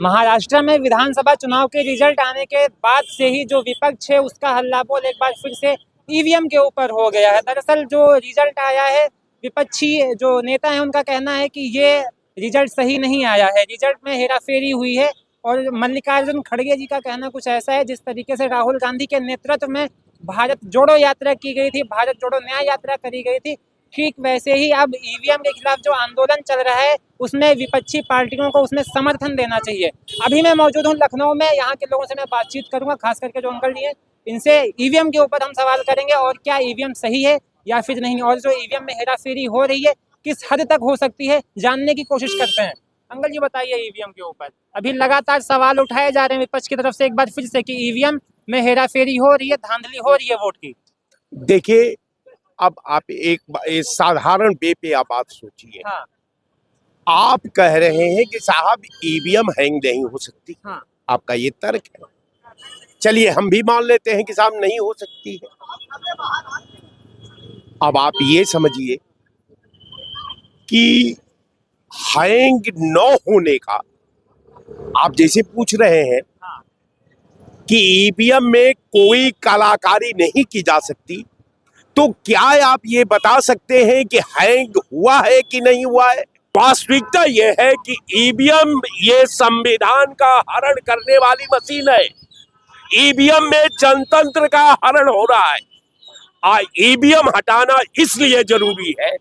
महाराष्ट्र में विधानसभा चुनाव के रिजल्ट आने के बाद से ही जो विपक्ष है उसका हल्ला बोल एक बार फिर से ईवीएम के ऊपर हो गया है। दरअसल जो रिजल्ट आया है, विपक्षी जो नेता है उनका कहना है कि ये रिजल्ट सही नहीं आया है, रिजल्ट में हेराफेरी हुई है। और मल्लिकार्जुन खड़गे जी का कहना कुछ ऐसा है, जिस तरीके से राहुल गांधी के नेतृत्व में भारत जोड़ो यात्रा की गई थी, भारत जोड़ो न्याय यात्रा करी गई थी, ठीक वैसे ही अब ईवीएम के खिलाफ जो आंदोलन चल रहा है उसमें विपक्षी पार्टियों को उसमें समर्थन देना चाहिए। अभी मैं मौजूद हूँ लखनऊ में, यहाँ के लोगों से मैं बातचीत करूंगा, खास करके जो अंकल जी हैं इनसे ईवीएम के ऊपर हम सवाल करेंगे और क्या ईवीएम सही है या फिर नहीं, और जो ईवीएम में हेराफेरी हो रही है किस हद तक हो सकती है जानने की कोशिश करते हैं। अंकल जी बताइए, ईवीएम के ऊपर अभी लगातार सवाल उठाए जा रहे हैं विपक्ष की तरफ से एक बार फिर से कि ईवीएम में हेराफेरी हो रही है, धांधली हो रही है वोट की। देखिए, अब आप एक साधारण वे पे आप बात सोचिए। हाँ। आप कह रहे हैं कि साहब ईवीएम हैंग नहीं हो सकती। हाँ। आपका ये तर्क है, चलिए हम भी मान लेते हैं कि साहब नहीं हो सकती है। अब आप ये समझिए कि हैंग न होने का आप जैसे पूछ रहे हैं कि ईवीएम में कोई कलाकारी नहीं की जा सकती, तो क्या आप ये बता सकते हैं कि हैंग हुआ है कि नहीं हुआ है? वास्तविकता यह है कि ईवीएम ये संविधान का हरण करने वाली मशीन है। ईवीएम में जनतंत्र का हरण हो रहा है। ईवीएम हटाना इसलिए जरूरी है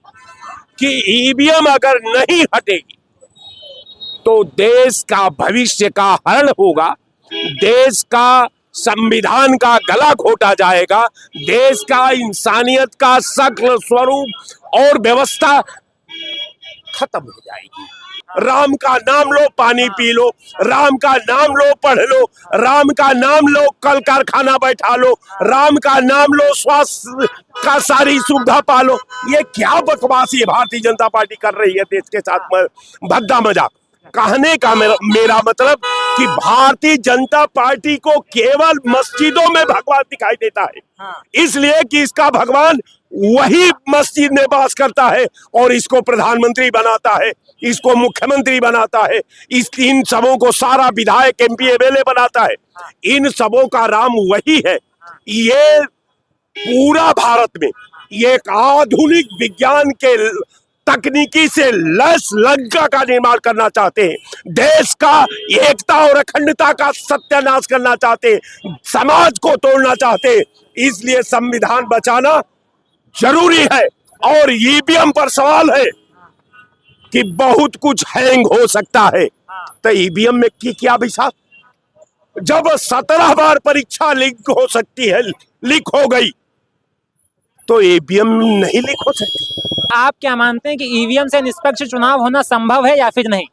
कि ईवीएम अगर नहीं हटेगी तो देश का भविष्य का हरण होगा, देश का संविधान का गला घोटा जाएगा, देश का इंसानियत का शक्ल स्वरूप और व्यवस्था खत्म हो जाएगी। राम का नाम लो पानी पी लो, राम का नाम लो पढ़ लो, राम का नाम लो कल कारखाना बैठा लो, राम का नाम लो स्वास्थ्य का सारी सुविधा पालो। ये क्या बकवास ये भारतीय जनता पार्टी कर रही है देश के साथ में, भद्दा मजाक। कहने का मेरा मतलब कि भारतीय जनता पार्टी को केवल मस्जिदों में भगवान दिखाई देता है। हाँ। इसलिए कि इसका भगवान वही मस्जिद में वास करता है और इसको प्रधानमंत्री बनाता है, इसको मुख्यमंत्री बनाता है, इन सबों को सारा विधायक एमपी एमएलए बनाता है। हाँ। इन सबों का राम वही है। ये पूरा भारत में ये एक आधुनिक विज्ञान के तकनीकी से लैस लंका का निर्माण करना चाहते हैं, देश का एकता और अखंडता का सत्यानाश करना चाहते हैं, समाज को तोड़ना चाहते हैं। इसलिए संविधान बचाना जरूरी है। और ईवीएम पर सवाल है कि बहुत कुछ हैंग हो सकता है, तो ईवीएम में क्या विशाल, जब 17 बार परीक्षा लीक हो सकती है, लीक हो गई तो ईवीएम नहीं लीक हो सकती। आप क्या मानते हैं कि ईवीएम से निष्पक्ष चुनाव होना संभव है या फिर नहीं?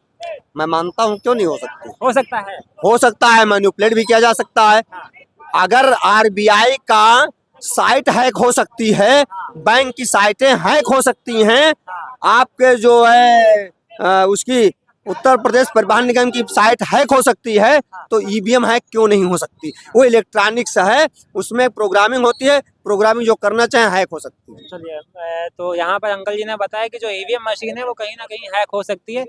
मैं मानता हूं, क्यों नहीं हो सकती। हो सकता है, हो सकता है, मैनिपुलेट भी किया जा सकता है। अगर आरबीआई का साइट हैक हो सकती है, बैंक की साइटें हैक हो सकती हैं, आपके जो है उसकी उत्तर प्रदेश परिवहन निगम की साइट हैक हो सकती है, तो ईवीएम हैक क्यों नहीं हो सकती। वो इलेक्ट्रॉनिक्स है, उसमें प्रोग्रामिंग होती है, प्रोग्रामिंग जो करना चाहे हैक हो सकती है। चलिए, तो यहाँ पर अंकल जी ने बताया कि जो ईवीएम मशीन है वो कहीं ना कहीं हैक हो सकती है।